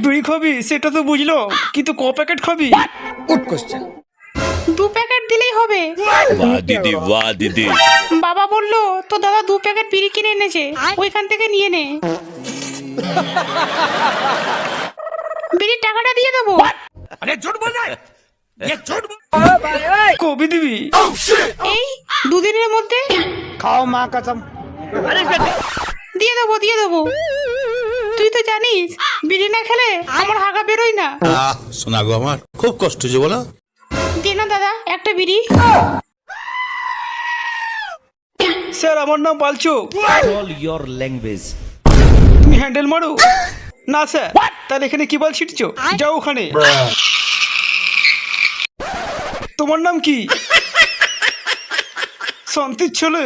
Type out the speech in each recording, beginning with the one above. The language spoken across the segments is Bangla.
বিড়ি খাবি সেটা তো বুঝলো, কিন্তু ক প্যাকেট খাবি? Good question. 2 প্যাকেট দিলেই হবে। वाह दीदी वाह दीदी। বাবা বললো তো দাদা 2 প্যাকেট বিড়ি কিনে এনেছে, ওইখান থেকে নিয়ে নে। বিড়ির টাকাটা দিয়ে দেবো। কবি দিবি? এই 2 দিনের মধ্যে খাও মা কসম। দিয়ে দেবো। তুই তো জানিস বিড়ি না খেলে আমার হাগা বেরোয় না। শোনা গো আমার খুব কষ্ট হচ্ছে বলো। দে না দাদা একটা বিড়ি। স্যার আমার নাম বালচু। All your language. তুমি হ্যান্ডেল মারো না স্যার? তাহলে এখানে কি বল ছিটছো? যাও ওখানে। তোমার নাম কি? শান্তির ছেলে।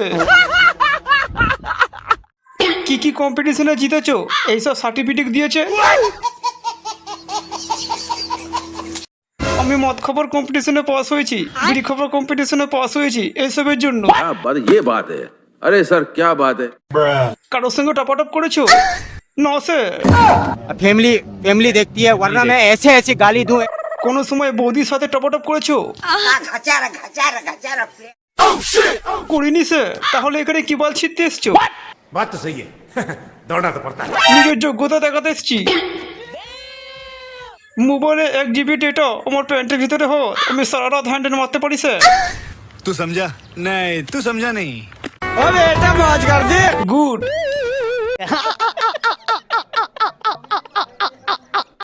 কি কম্পিটিশনে জিতেছো এইসব সার্টিফিকেট দিয়েছে? আমি মদ খবর কম্পিটিশনে পাস হয়েছি, বিড়ি খবর কম্পিটিশনে পাস হয়েছি, এইসবের জন্য। ये बात है। अरे सर क्या बात है। কারোর সঙ্গে টপাটপ করেছো? না স্যার। फैमिली देखती है वरना मैं ऐसे ऐसे गाली दूं। কোনো সময় বৌদির সাথে টপাটপ করেছো? করিনি স্যার। তাহলে এখানে কি বল ছিটতে এসছো? बात तो सही है। दौड़ना तो पड़ता है। নিজের যোগ্যতা দেখাতে এসছি। মোবাইলে 1 GB ডেটা আমার প্যান্টের ভিতরে হোক, আমি সারা রাত হ্যান্ডেল মারতে পারি স্যার। तू समझा? नहीं तू समझा नहीं। ओ बेटा मौज कर दे। গুড।